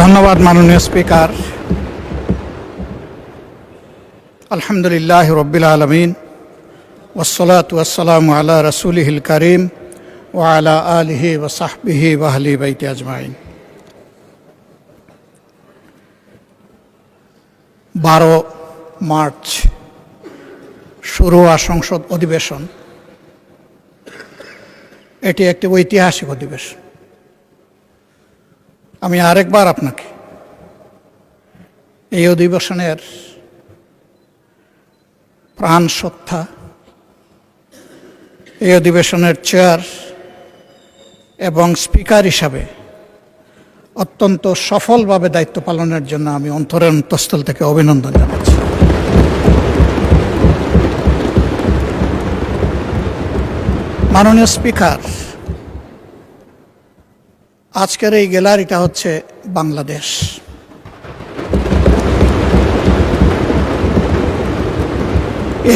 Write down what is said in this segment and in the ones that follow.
ধন্যবাদ মাননীয় স্পিকার। আলহামদুলিল্লাহ রব্বিল আলামিন ওয়াসসালাতু ওয়াসসালামু আলা রাসূলিহিল কারীম ওয়া আলা আলিহি ওয়া সাহবিহি ওয়া আহলি বাইতি আজমাইন। 12 মার্চ শুরু হওয়া সংসদ অধিবেশন, এটি একটি ঐতিহাসিক অধিবেশন। আমি আরেকবার আপনাকে এই অধিবেশনের প্রাণ সত্তা, এই অধিবেশনের চেয়ার এবং স্পিকার হিসাবে অত্যন্ত সফলভাবে দায়িত্ব পালনের জন্য আমি অন্তরের অন্তঃস্থল থেকে অভিনন্দন জানাচ্ছি। মাননীয় স্পিকার, আজকের এই গ্যালারিটা হচ্ছে বাংলাদেশ।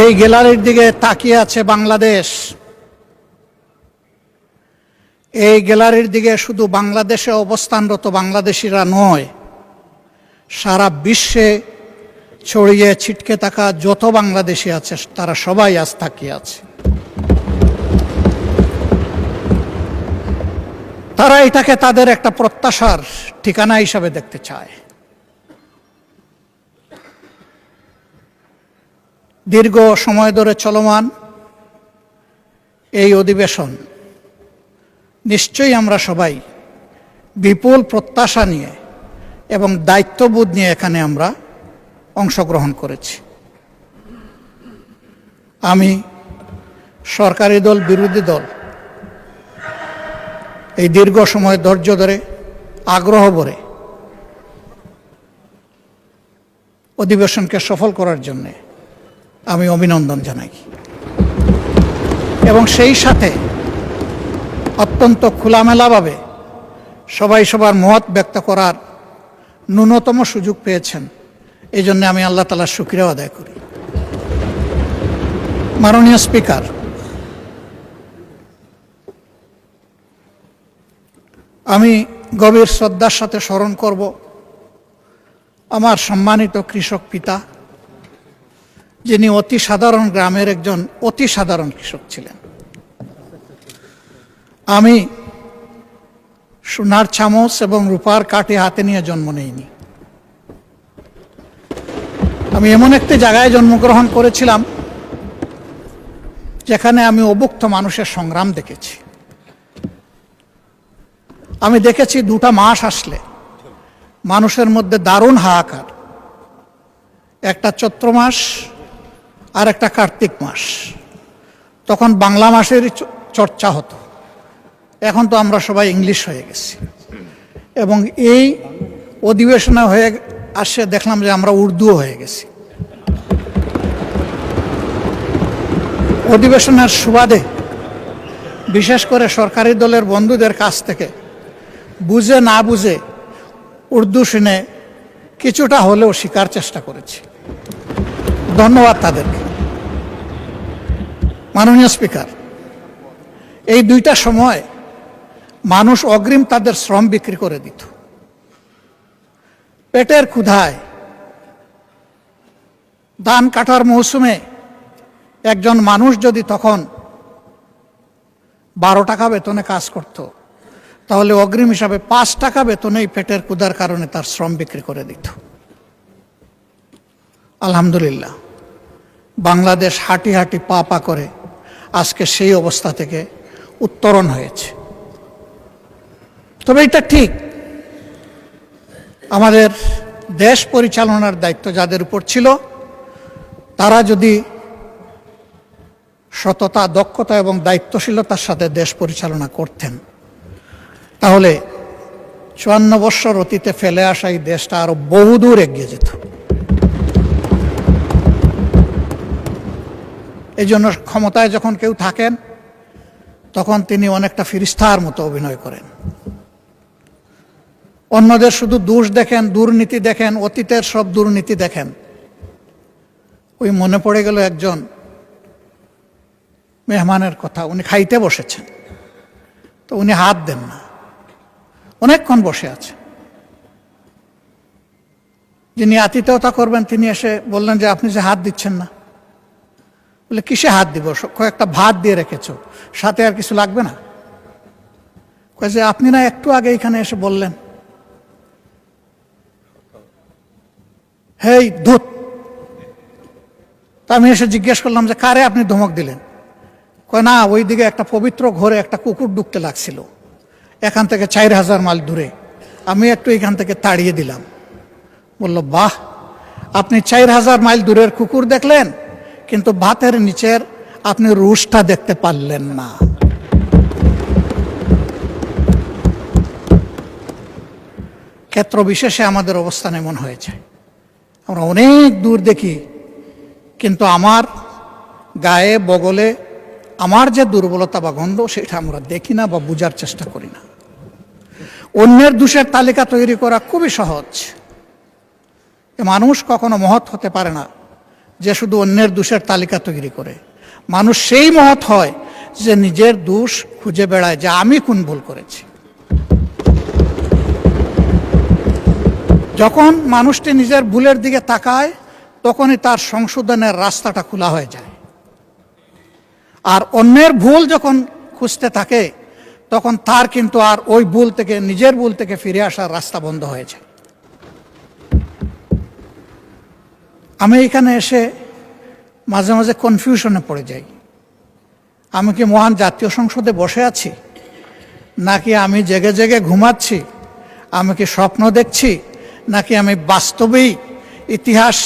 এই গ্যালারির দিকে তাকিয়ে আছে বাংলাদেশ। এই গ্যালারির দিকে শুধু বাংলাদেশে অবস্থানরত বাংলাদেশিরা নয়, সারা বিশ্বে ছড়িয়ে ছিটকে থাকা যত বাংলাদেশি আছে তারা সবাই আজ তাকিয়ে আছে। তারা এটাকে তাদের একটা প্রত্যাশার ঠিকানা হিসাবে দেখতে চায়। দীর্ঘ সময় ধরে চলমান এই অধিবেশন নিশ্চয়ই আমরা সবাই বিপুল প্রত্যাশা নিয়ে এবং দায়িত্ববোধ নিয়ে এখানে আমরা অংশগ্রহণ করেছি। আমি, সরকারি দল, বিরোধী দল এই দীর্ঘ সময় ধৈর্য ধরে আগ্রহ ভরে অধিবেশনকে সফল করার জন্যে আমি অভিনন্দন জানাই এবং সেই সাথে অত্যন্ত খোলামেলাভাবে সবাই সবার মত ব্যক্ত করার ন্যূনতম সুযোগ পেয়েছেন, এই জন্য আমি আল্লাহ তাআলার শুকরিয়া আদায় করি। মাননীয় স্পিকার, আমি গভীর শ্রদ্ধার সাথে স্মরণ করব আমার সম্মানিত কৃষক পিতা, যিনি অতি সাধারণ গ্রামের একজন অতি সাধারণ কৃষক ছিলেন। আমি সোনার চামচ এবং রূপার কাঠি হাতে নিয়ে জন্ম নেইনি। আমি এমন একটি জায়গায় জন্মগ্রহণ করেছিলাম যেখানে আমি অভুক্ত মানুষের সংগ্রাম দেখেছি। আমি দেখেছি 2টা মাস আসলে মানুষের মধ্যে দারুণ হাহাকার, একটা চৈত্র মাস আর একটা কার্তিক মাস। তখন বাংলা মাসেরই চর্চা হতো, এখন তো আমরা সবাই ইংলিশ হয়ে গেছি। এবং এই অধিবেশনে হয়ে আসে দেখলাম যে আমরা উর্দুও হয়ে গেছি। অধিবেশনের সুবাদে বিশেষ করে সরকারি দলের বন্ধুদের কাছ থেকে বুঝে না বুঝে উর্দু শুনে কিছুটা হলেও শেখার চেষ্টা করেছি। ধন্যবাদ তাদেরকে। মাননীয় স্পিকার, এই 2টা সময় মানুষ অগ্রিম তাদের শ্রম বিক্রি করে দিত। পেটের ক্ষুধায় ধান কাটার মৌসুমে একজন মানুষ যদি তখন 12 টাকা বেতনে কাজ করত, তাহলে অগ্রিম হিসাবে 5 টাকা বেতনেই পেটের ক্ষুধার কারণে তার শ্রম বিক্রি করে দিত। আলহামদুলিল্লাহ, বাংলাদেশ হাঁটি হাঁটি পা পা করে আজকে সেই অবস্থা থেকে উত্তরণ হয়েছে। তবে এটা ঠিক, আমাদের দেশ পরিচালনার দায়িত্ব যাদের উপর ছিল তারা যদি সততা, দক্ষতা এবং দায়িত্বশীলতার সাথে দেশ পরিচালনা করতেন, তাহলে 54 বৎসর অতীতে ফেলে আসা এই দেশটা আরো বহুদূর এগিয়ে যেত। এই জন্য ক্ষমতায় যখন কেউ থাকেন তখন তিনি অনেকটা ফিরিস্তার মতো অভিনয় করেন। অন্যদের শুধু দোষ দেখেন, দুর্নীতি দেখেন, অতীতের সব দুর্নীতি দেখেন। ওই মনে পড়ে গেল একজন মেহমানের কথা। উনি খাইতে বসেছেন, তো উনি হাত দেন না, অনেকক্ষণ বসে আছে। যিনি আতিথেয়তা করবেন তিনি এসে বললেন যে আপনি যে হাত দিচ্ছেন না। বলে কিসে হাত দিব, কয়েকটা ভাত দিয়ে রেখেছো, সাথে আর কিছু লাগবে না? কয়ে যে আপনি না একটু আগে এখানে এসে বললেন হেই ধুত। তা আমি এসে জিজ্ঞেস করলাম যে কারে আপনি ধমক দিলেন? কয় না, ওই দিকে একটা পবিত্র ঘরে একটা কুকুর ঢুকতে লাগছিল, এখান থেকে 4000 মাইল দূরে, আমি একটু এখান থেকে তাড়িয়ে দিলাম। বলল বাহ, আপনি 4000 মাইল দূরের কুকুর দেখলেন, কিন্তু ভাতের নিচের আপনি রুশটা দেখতে পারলেন না। ক্ষেত্র বিশেষে আমাদের অবস্থান এমন হয়ে যায়, আমরা অনেক দূর দেখি, কিন্তু আমার গায়ে বগলে আমার যে দুর্বলতা বা গন্ধ সেটা আমরা দেখি না বা বুঝার চেষ্টা করি না। অন্যের দোষের তালিকা তৈরি করা খুবই সহজ। মানুষ কখনো মহৎ হতে পারে না যে শুধু অন্যের দোষের তালিকা তৈরি করে। মানুষ সেই মহৎ হয় যে নিজের দোষ খুঁজে বেড়ায়, যে আমি কোন ভুল করেছি। যখন মানুষটি নিজের ভুলের দিকে তাকায় তখনই তার সংশোধনের রাস্তাটা খোলা হয়ে যায়। আর অন্যের ভুল যখন খুঁজতে থাকে তখন তার কিন্তু আর ওই ভুল থেকে, নিজের ভুল থেকে ফিরে আসার রাস্তা বন্ধ হয়ে যায়। আমি এখানে এসে মাঝে মাঝে কনফিউশনে পড়ে যাই, আমি কি মহান জাতীয় সংসদে বসে আছি, নাকি আমি জেগে জেগে ঘুমাচ্ছি, আমি কি স্বপ্ন দেখছি, নাকি আমি বাস্তবেই ইতিহাস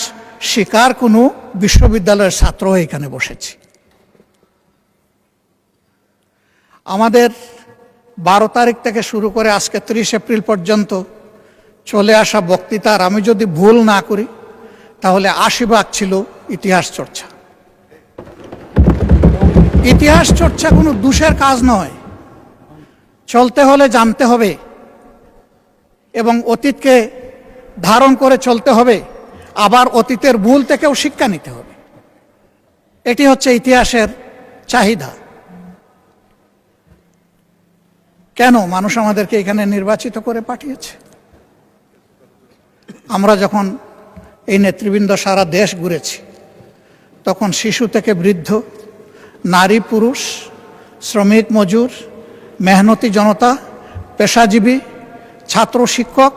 শিকার কোনো বিশ্ববিদ্যালয়ের ছাত্র হয়ে এখানে বসেছি। আমাদের 12 তারিখ থেকে শুরু করে আজকে 30 এপ্রিল পর্যন্ত চলে আসা বক্তৃতার আমি যদি ভুল না করি তাহলে 80 ভাগ ছিল ইতিহাস চর্চা। ইতিহাস চর্চা কোনো দোষের কাজ নয়, চলতে হলে জানতে হবে এবং অতীতকে ধারণ করে চলতে হবে, আবার অতীতের ভুল থেকেও শিক্ষা নিতে হবে। এটি হচ্ছে ইতিহাসের চাহিদা। কেন মানুষ আমাদেরকে এখানে নির্বাচিত করে পাঠিয়েছে? আমরা যখন এই নেতৃবৃন্দ সারা দেশ ঘুরেছি তখন শিশু থেকে বৃদ্ধ, নারী পুরুষ, শ্রমিক মজুর, মেহনতি জনতা, পেশাজীবী, ছাত্র শিক্ষক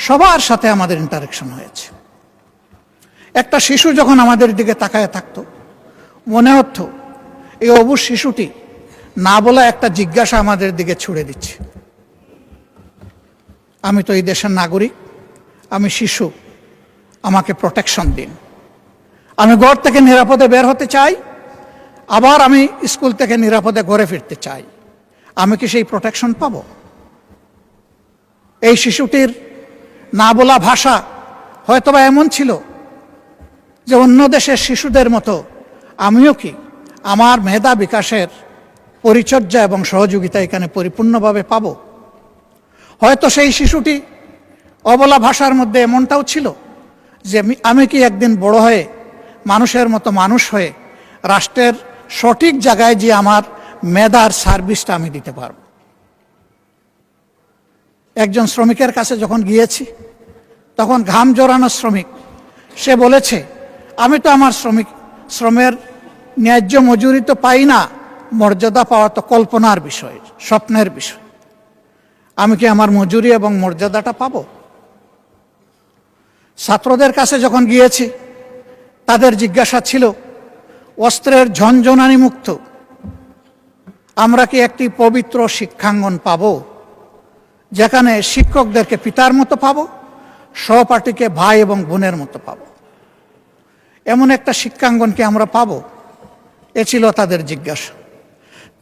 সবার সাথে আমাদের ইন্টারেকশন হয়েছে। একটা শিশু যখন আমাদের দিকে তাকায় থাকতো মনে হতো এই অবুঝ শিশুটি না বলা একটা জিজ্ঞাসা আমাদের দিকে ছুড়ে দিচ্ছে, আমি তো এই দেশের নাগরিক, আমি শিশু, আমাকে প্রোটেকশন দিন। আমি ঘর থেকে নিরাপদে বের হতে চাই, আবার আমি স্কুল থেকে নিরাপদে ঘরে ফিরতে চাই, আমি কি সেই প্রোটেকশন পাবো? এই শিশুটির না বলা ভাষা হয়তোবা এমন ছিল যে অন্য দেশের শিশুদের মতো আমিও কি আমার মেধা বিকাশের পরিচর্যা এবং সহযোগিতা এখানে পরিপূর্ণভাবে পাব? হয়তো সেই শিশুটি অবলা ভাষার মধ্যে এমনটাও ছিল যে আমি কি একদিন বড় হয়ে মানুষের মতো মানুষ হয়ে রাষ্ট্রের সঠিক জায়গায় যে আমার মেধার সার্ভিসটা আমি দিতে পারব। একজন শ্রমিকের কাছে যখন গিয়েছি তখন ঘাম জড়ানো শ্রমিক, সে বলেছে আমি তো আমার শ্রমের ন্যায্য মজুরি তো পাই না, মর্যাদা পাওয়া তো কল্পনার বিষয়, স্বপ্নের বিষয়, আমি কি আমার মজুরি এবং মর্যাদাটা পাব? ছাত্রদের কাছে যখন গিয়েছি তাদের জিজ্ঞাসা ছিল অস্ত্রের ঝনঝনানি মুক্ত আমরা কি একটি পবিত্র শিক্ষাঙ্গন পাব, যেখানে শিক্ষকদেরকে পিতার মতো পাব, সহপাঠীকে ভাই এবং বোনের মতো পাব? এমন একটা শিক্ষাঙ্গন কি আমরা পাব? এ ছিল তাদের জিজ্ঞাসা।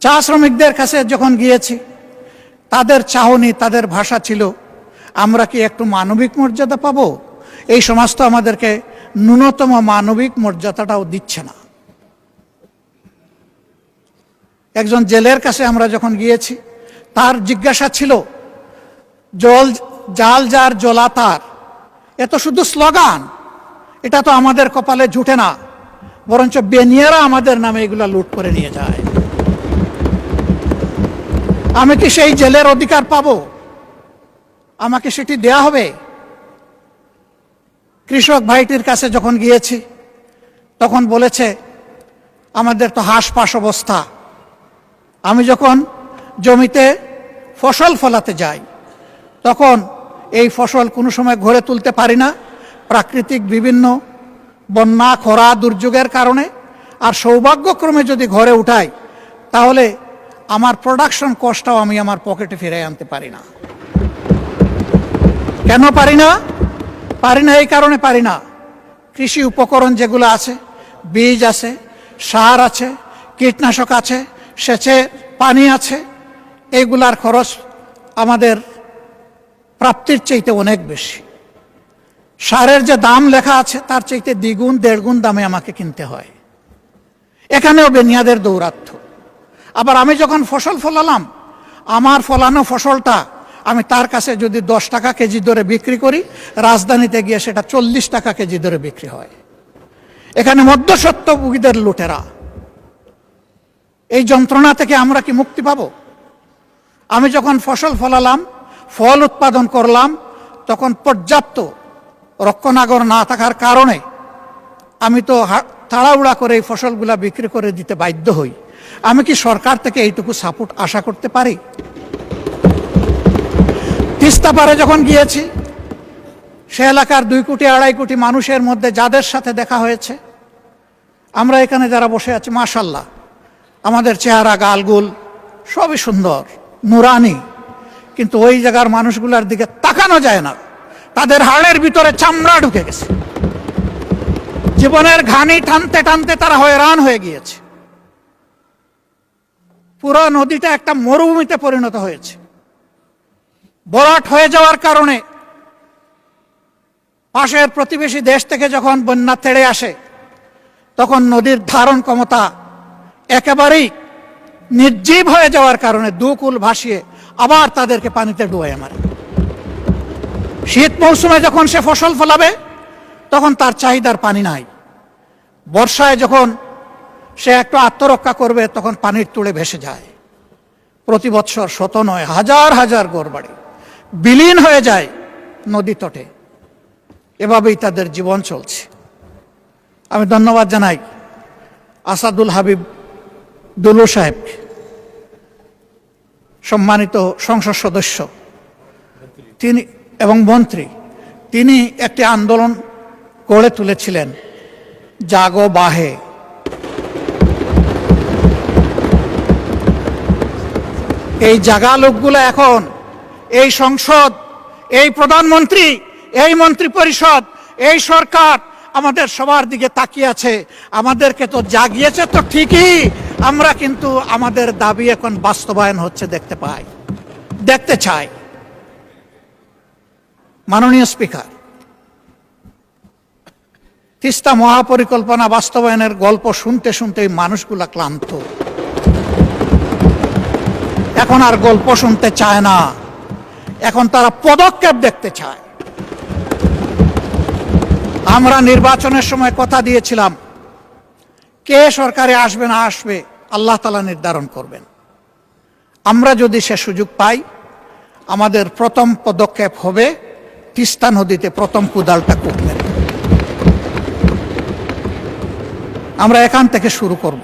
চা শ্রমিকদের কাছে যখন গিয়েছি তাদের চাহনি, তাদের ভাষা ছিল আমরা কি একটু মানবিক মর্যাদা পাব? এই সমাজ তো আমাদেরকে ন্যূনতম মানবিক মর্যাদাটাও দিচ্ছে না। একজন জেলের কাছে আমরা যখন গিয়েছি তার জিজ্ঞাসা ছিল জাল যার জ্বলা তার, এ তো শুধু স্লোগান, এটা তো আমাদের কপালে জুটে না, বরঞ্চ বেনিয়ারা আমাদের নামে এগুলা লুট করে নিয়ে যায়। আমি কি সেই জেলের অধিকার পাব? আমাকে সেটি দেয়া হবে? কৃষক ভাইটির কাছে যখন গিয়েছি তখন বলেছে আমাদের তো হাঁসপাস অবস্থা। আমি যখন জমিতে ফসল ফলাতে যাই তখন এই ফসল কোনো সময় ঘরে তুলতে পারি না, প্রাকৃতিক বিভিন্ন বন্যা খরা দুর্যোগের কারণে। আর সৌভাগ্যক্রমে যদি ঘরে উঠাই তাহলে আমার প্রোডাকশন কস্টটাও আমি আমার পকেটে ফিরিয়ে আনতে পারি না। কেন পারি না? এই কারণে পারি না, কৃষি উপকরণ যেগুলো আছে, বীজ আছে, সার আছে, কীটনাশক আছে, সেচে পানি আছে, এইগুলার খরচ আমাদের প্রাপ্তির চাইতে অনেক বেশি। সারের যে দাম লেখা আছে তার চাইতে দ্বিগুণ দেড়গুণ দামে আমাকে কিনতে হয়। এখানেও বেনিয়াদের দৌরাত্ম্য। আবার আমি যখন ফসল ফলালাম, আমার ফলানো ফসলটা আমি তার কাছে যদি 10 টাকা কেজি দরে বিক্রি করি, রাজধানীতে গিয়ে সেটা 40 টাকা কেজি দরে বিক্রি হয়। এখানে মধ্যস্বত্বভোগীদের লুটেরা। এই যন্ত্রণা থেকে আমরা কি মুক্তি পাব? আমি যখন ফসল ফলালাম, ফল উৎপাদন করলাম, তখন পর্যাপ্ত রক্ষণাগর না থাকার কারণে আমি তো তাড়াহুড়া করে এই ফসলগুলা বিক্রি করে দিতে বাধ্য হই। আমি কি সরকার থেকে এইটুকু সাপোর্ট আশা করতে পারি? তিস্তা পারে যখন গিয়েছি, সে এলাকার 2 কোটি 2.5 কোটি মানুষের মধ্যে যাদের সাথে দেখা হয়েছে, আমরা এখানে যারা বসে আছি মাশাআল্লাহ, আমাদের চেহারা গালগুল সবই সুন্দর নুরানি, কিন্তু ওই জায়গার মানুষগুলোর দিকে তাকানো যায় না। তাদের হাড়ের ভিতরে চামড়া ঢুকে গেছে, জীবনের ঘানি টানতে টানতে তারা হয়রান হয়ে গিয়েছে। পুরো নদীটা একটা মরুভূমিতে পরিণত হয়েছে। ভরাট হয়ে যাওয়ার কারণে পাশের প্রতিবেশী দেশ থেকে যখন বন্যা তেড়ে আসে, তখন নদীর ধারণ ক্ষমতা একেবারেই নির্জীব হয়ে যাওয়ার কারণে 2 কূল ভাসিয়ে আবার তাদেরকে পানিতে ডুবায় মারে। শীত মৌসুমে যখন সে ফসল ফলাবে তখন তার চাহিদার পানি নাই। বর্ষায় যখন সে একটু আত্মরক্ষা করবে তখন পানির তুলে ভেসে যায়। প্রতি বৎসর শত নয় হাজার হাজার ঘরবাড়ি বিলীন হয়ে যায় নদী তটে। এভাবেই তাদের জীবন চলছে। আমি ধন্যবাদ জানাই আসাদুল হাবিব দুলু সাহেবকে, সম্মানিত সংসদ সদস্য তিনি এবং মন্ত্রী। তিনি একটি আন্দোলন গড়ে তুলেছিলেন, জাগো বাহে। এই জাগা লোকগুলো এখন এই সংসদ, এই প্রধানমন্ত্রী, এই মন্ত্রী পরিষদ, এই সরকার আমাদের সবার দিকে তাকিয়ে আছে। আমাদেরকে তো জাগিয়েছে তো ঠিকই, আমরা কিন্তু আমাদের দাবি এখন বাস্তবায়ন হচ্ছে দেখতে চাই। মাননীয় স্পিকার, তিস্তা মহাপরিকল্পনা বাস্তবায়নের গল্প শুনতে শুনতে মানুষগুলা ক্লান্ত। এখন আর গল্প শুনতে চায় না, এখন তারা পদক্ষেপ দেখতে চায়। আমরা নির্বাচনের সময় কথা দিয়েছিলাম, কে সরকারে আসবে না আসবে আল্লাহ তাআলা নির্ধারণ করবেন। আমরা যদি সে সুযোগ পাই, আমাদের প্রথম পদক্ষেপ হবে তিস্তা নদীতে প্রথম কুদালটা কূপ মেরে। আমরা এখান থেকে শুরু করব।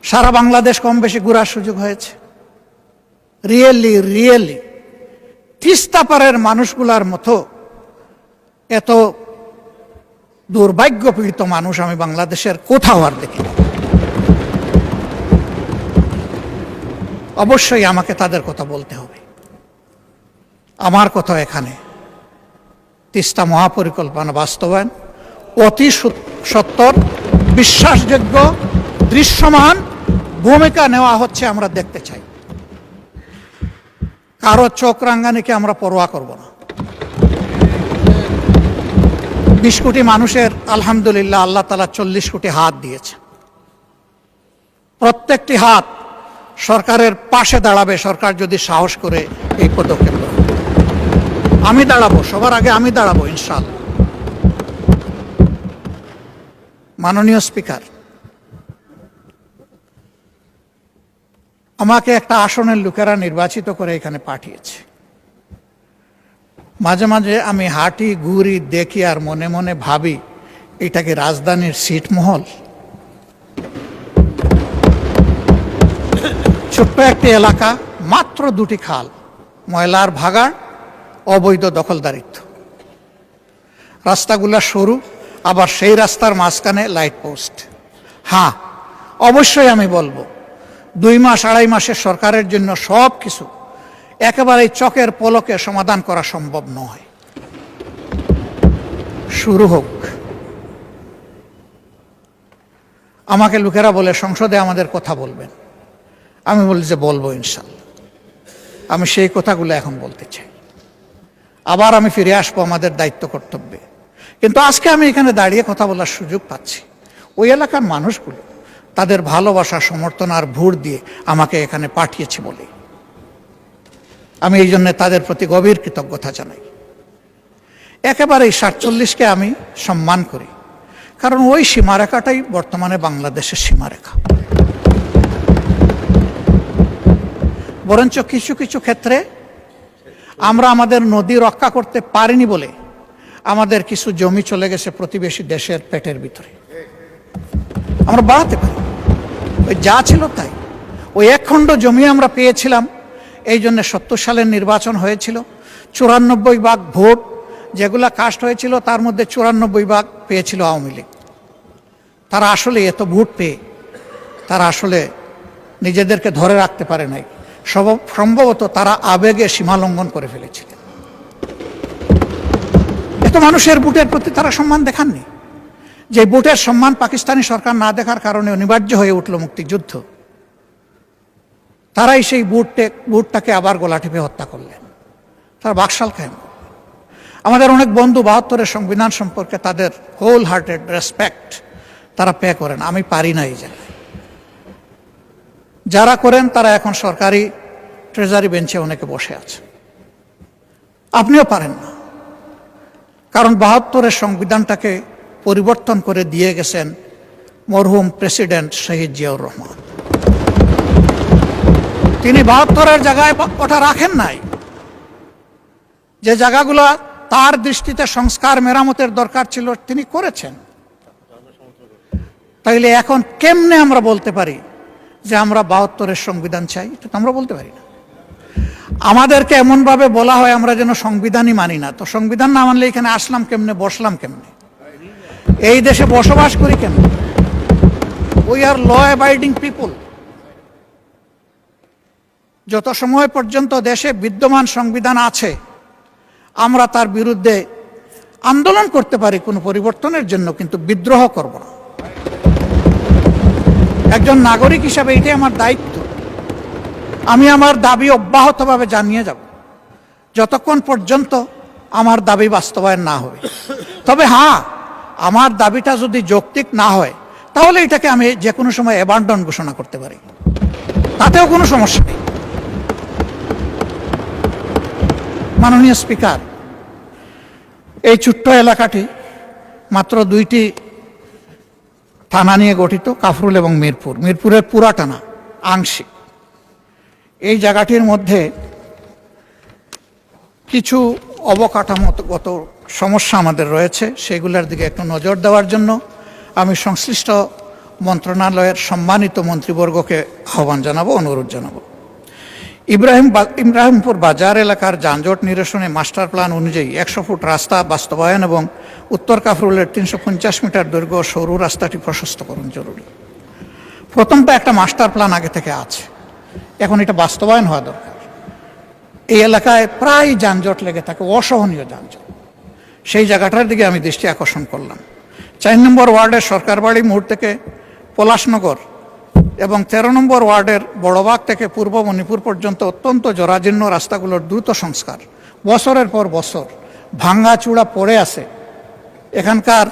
সারা বাংলাদেশ কম বেশি ঘোরার সুযোগ হয়েছে। রিয়েলি তিস্তা পারের মানুষগুলার মতো এত দুর্ভাগ্য পীড়িত মানুষ আমি বাংলাদেশের কোথাও আর দেখিনি। অবশ্যই আমাকে তাদের কথা বলতে হবে। আমার কথা এখানে তিস্তা মহাপরিকল্পনা বাস্তবায়ন অতি সত্বর, বিশ্বাসযোগ্য, দৃশ্যমান ভূমিকা নেওয়া হচ্ছে, আমরা দেখতে চাই। কারো চোখ রাঙ্গানিকে আমরা পরোয়া করব না। 20 কোটি মানুষের আলহামদুলিল্লাহ আল্লাহ তাআলা 40 কোটি হাত দিয়েছে। প্রত্যেকটি হাত সরকারের পাশে দাঁড়াবে, সরকার যদি সাহস করে এই পদক্ষেপ নেয়। আমি দাঁড়াবো, সবার আগে আমি দাঁড়াবো ইনশাআল্লাহ। মাননীয় স্পিকার, আমাকে একটা আসনের লোকেরা নির্বাচিত করে এখানে পাঠিয়েছে। মাঝে মাঝে আমি হাঁটি ঘুরি দেখি আর মনে মনে ভাবি, এটা কি রাজধানীর ছিটমহল? ছোট্ট একটি এলাকা, মাত্র দুটি খাল, ময়লার ভাগাড়, অবৈধ দখলদারিত্ব, রাস্তাগুলা সরু, আবার সেই রাস্তার মাঝখানে লাইট পোস্ট। হ্যাঁ, অবশ্যই আমি বলবো 2 মাস 2.5 মাসের সরকারের জন্য সব কিছু একেবারে চকের পলকে সমাধান করা সম্ভব নয়। শুরু হোক। আমাকে লোকেরা বলে সংসদে আমাদের কথা বলবেন, আমি বলি যে বলবো ইনশাল্লাহ। আমি সেই কথাগুলো এখন বলতে চাই। আবার আমি ফিরে আসবো আমাদের দায়িত্ব কর্তব্যে। কিন্তু আজকে আমি এখানে দাঁড়িয়ে কথা বলার সুযোগ পাচ্ছি ওই এলাকার মানুষগুলো তাদের ভালোবাসা, সমর্থন আর ভোট দিয়ে আমাকে এখানে পাঠিয়েছে বলে আমি এই জন্য তাদের প্রতি গভীর কৃতজ্ঞতা জানাই। একেবারে 47কে আমি সম্মান করি, কারণ ওই সীমারেখাটাই বর্তমানে বাংলাদেশের সীমারেখা। বরঞ্চ কিছু কিছু ক্ষেত্রে আমরা আমাদের নদী রক্ষা করতে পারিনি বলে আমাদের কিছু জমি চলে গেছে প্রতিবেশী দেশের পেটের ভিতরে। আমরা বাড়াতে পারি, ওই যা ছিল তাই। ওই 1 খণ্ড জমি আমরা পেয়েছিলাম, এই জন্য 70 সালের নির্বাচন হয়েছিল। 94 ভাগ ভোট যেগুলা কাস্ট হয়েছিল তার মধ্যে 94 ভাগ পেয়েছিল আওয়ামী লীগ। তারা আসলে এত ভোট পেয়ে তারা আসলে নিজেদেরকে ধরে রাখতে পারে নাই। সম্ভবত তারা আবেগে সীমালঙ্ঘন করে ফেলেছিলেন। এত মানুষের ভোটের প্রতি তারা সম্মান দেখাননি। যে ভোটের সম্মান পাকিস্তানি সরকার না দেখার কারণে অনিবার্য হয়ে উঠল মুক্তিযুদ্ধ, তারাই সেই ভোটটাকে আবার গলা টিপে হত্যা করলেন। তারা বাকশাল কায়েম। আমাদের অনেক বন্ধু 72-এর সংবিধান সম্পর্কে তাদের হোল হার্টেড রেসপেক্ট তারা পে করেন, আমি পারি না এই জায়গায়। যারা করেন তারা এখন সরকারি ট্রেজারি বেঞ্চে অনেকে বসে আছে। আপনিও পারেন না, কারণ 72-এর সংবিধানটাকে পরিবর্তন করে দিয়ে গেছেন মরহুম প্রেসিডেন্ট শহীদ জিয়াউর রহমান। তিনি 72-এর জায়গায় ওটা রাখেন নাই। যে জায়গাগুলো তার দৃষ্টিতে সংস্কার মেরামতের দরকার ছিল তিনি করেছেন। তাইলে এখন কেমনে আমরা বলতে পারি যে আমরা 72-এর সংবিধান চাই? এটা তো আমরা বলতে পারি না। আমাদেরকে এমনভাবে বলা হয় আমরা যেন সংবিধানই মানি না। তো সংবিধান না মানলে এখানে আসলাম কেমনে, বসলাম কেমনে, এই দেশে বসবাস করি কেমনে? উই আর ল অ্যাবাইডিং পিপুল। যত সময় পর্যন্ত দেশে বিদ্যমান সংবিধান আছে আমরা তার বিরুদ্ধে আন্দোলন করতে পারি কোনো পরিবর্তনের জন্য, কিন্তু বিদ্রোহ করব না। একজন নাগরিক হিসাবে এটাই আমার দায়িত্ব। আমি আমার দাবি অব্যাহতভাবে জানিয়ে যাব যতক্ষণ পর্যন্ত আমার দাবি বাস্তবায়ন না হবে। তবে হ্যাঁ, আমার দাবিটা যদি যৌক্তিক না হয় তাহলে এটাকে আমি যে কোনো সময় অ্যাবান্ডন ঘোষণা করতে পারি, তাতেও কোনো সমস্যা নেই। মাননীয় স্পিকার, এই ছোট্ট এলাকাটি মাত্র 2টি থানা নিয়ে গঠিত, কাফরুল এবং মিরপুর। মিরপুরের পুরাটা না, আংশিক। এই জায়গাটির মধ্যে কিছু অবকাঠামোগত সমস্যা আমাদের রয়েছে, সেগুলোর দিকে একটু নজর দেওয়ার জন্য আমি সংশ্লিষ্ট মন্ত্রণালয়ের সম্মানিত মন্ত্রীবর্গকে আহ্বান জানাবো, অনুরোধ জানাবো। ইব্রাহিমপুর বাজার এলাকার যানজট নিরসনে মাস্টার প্ল্যান অনুযায়ী 100 ফুট রাস্তা বাস্তবায়ন এবং উত্তর কাফরুলের 350 মিটার দৈর্ঘ্য সরু রাস্তাটি প্রশস্তকরণ জরুরি। প্রথমটা একটা মাস্টার প্ল্যান আগে থেকে আছে, এখন এটা বাস্তবায়ন হওয়া দরকার। এই এলাকায় প্রায় যানজট লেগে থাকে, অসহনীয় যানজট। সেই জায়গাটার দিকে আমি দৃষ্টি আকর্ষণ করলাম। 4 নম্বর ওয়ার্ডের সরকারবাড়ি মোড় থেকে পলাশনগর এবং 13 নম্বর ওয়ার্ডের বড়বাগ থেকে পূর্ব মণিপুর পর্যন্ত অত্যন্ত জরাজীর্ণ রাস্তাগুলোর দ্রুত সংস্কার। বছরের পর বছর ভাঙ্গা চূড়া পড়ে আছে। এখানকার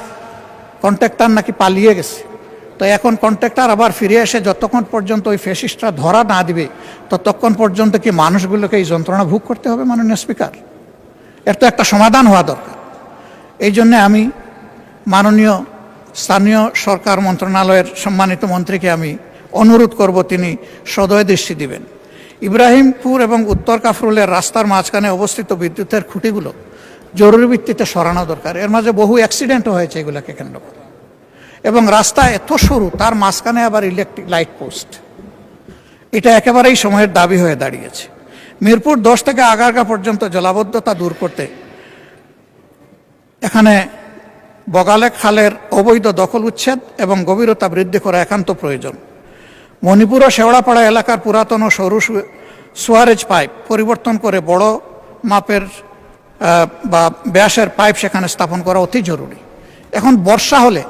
কন্ট্রাক্টর নাকি পালিয়ে গেছে, তো এখন কন্ট্রাক্টর আবার ফিরে এসে যতক্ষণ পর্যন্ত ওই ফ্যাসিস্টরা ধরা না দিবে ততক্ষণ পর্যন্ত কি মানুষগুলোকে এই যন্ত্রণা ভোগ করতে হবে? মাননীয় স্পিকার, এর তো একটা সমাধান হওয়া দরকার। এই জন্যে আমি মাননীয় স্থানীয় সরকার মন্ত্রণালয়ের সম্মানিত মন্ত্রীকে আমি অনুরোধ করব তিনি সদয় দৃষ্টি দিবেন। ইব্রাহিমপুর এবং উত্তর কাফরুলের রাস্তার মাঝখানে অবস্থিত বিদ্যুতের খুঁটিগুলো জরুরি ভিত্তিতে সরানো দরকার। এর মাঝে বহু অ্যাক্সিডেন্টও হয়েছে এগুলোকে কেন্দ্র করে। এবং রাস্তা এত সরু, তার মাঝখানে আবার ইলেকট্রিক লাইট পোস্ট, এটা একেবারেই সময়ের দাবি হয়ে দাঁড়িয়েছে। মিরপুর 10 থেকে আগারগাঁ পর্যন্ত জলাবদ্ধতা দূর করতে এখানে বগালে খালের অবৈধ দখল উচ্ছেদ এবং গভীরতা বৃদ্ধি করা একান্ত প্রয়োজন। মণিপুর ও শেওড়াপাড়া এলাকার পুরাতন ও সরু সুয়ারেজ পাইপ পরিবর্তন করে বড় মাপের বা ব্যাসের পাইপ সেখানে স্থাপন করা অতি জরুরি। এখন বর্ষা হলে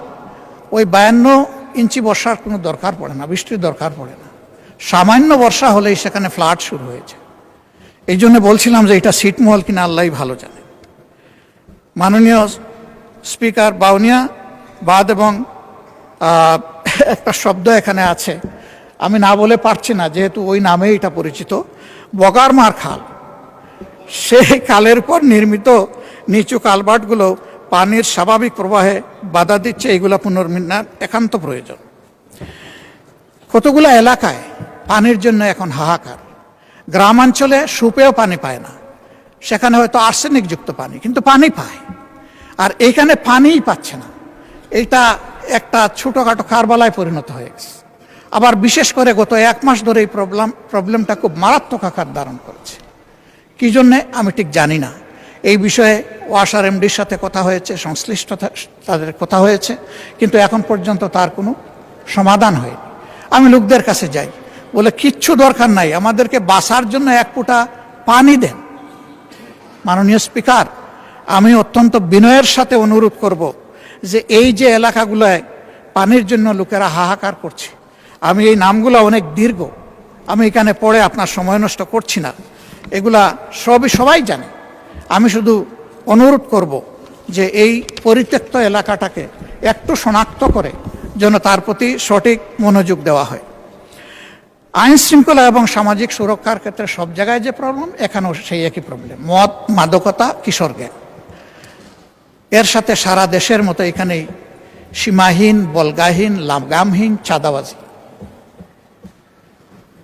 ওই 52 ইঞ্চি বর্ষার কোনো দরকার পড়ে না, বৃষ্টির দরকার পড়ে না। সামান্য বর্ষা হলেই সেখানে ফ্লাড শুরু হয়েছে। এই জন্য বলছিলাম যে এটা ছিটমহল কিনা আল্লাহই ভালো জানে। মাননীয় স্পিকার বাউনিয়া বাদ এবং একটা শব্দ এখানে আছে, আমি না বলে পারছি না যেহেতু ওই নামেই এটা পরিচিত, বগারমার খাল। সেই খালের পর নির্মিত নিচু কালভার্টগুলো পানির স্বাভাবিক প্রবাহে বাধা দিচ্ছে, এগুলো পুনর্নির্মাণ একান্ত প্রয়োজন। কতগুলো এলাকায় পানির জন্য এখন হাহাকার। গ্রামাঞ্চলে সুপেয় পানি পায় না, সেখানে হয়তো আর্সেনিক যুক্ত পানি, কিন্তু পানি পায়। আর এইখানে পানিই পাচ্ছে না, এইটা একটা ছোটোখাটো কারবালায় পরিণত হয়ে গেছে। আবার বিশেষ করে গত 1 মাস ধরে এই প্রবলেমটা খুব মারাত্মক আকার ধারণ করেছে। কি জন্যে আমি ঠিক জানি না। এই বিষয়ে ওয়াসার এমডির সাথে কথা হয়েছে, সংশ্লিষ্ট তাদের কথা হয়েছে, কিন্তু এখন পর্যন্ত তার কোনো সমাধান হয়নি। আমি লোকদের কাছে যাই, বলে কিচ্ছু দরকার নাই, আমাদেরকে বাঁচার জন্য 1 ফুটা পানি দেন। মাননীয় স্পিকার, আমি অত্যন্ত বিনয়ের সাথে অনুরোধ করব যে এই যে এলাকাগুলোয় পানির জন্য লোকেরা হাহাকার করছে, আমি এই নামগুলো অনেক দীর্ঘ, আমি এখানে পড়ে আপনার সময় নষ্ট করছি না, এগুলা সবাই জানে। আমি শুধু অনুরোধ করব যে এই পরিত্যক্ত এলাকাটাকে একটু শনাক্ত করে যেন তার প্রতি সঠিক মনোযোগ দেওয়া হয়। আইন শৃঙ্খলা এবং সামাজিক সুরক্ষার ক্ষেত্রে সব জায়গায় যে প্রবলেম, এখানেও সেই একই প্রবলেম, মদ, মাদকতা, কিশোর গ্যাং। এর সাথে সারা দেশের মতো এখানেই সীমাহীন, বলগাহীন, লাগামহীন চাঁদাবাজি।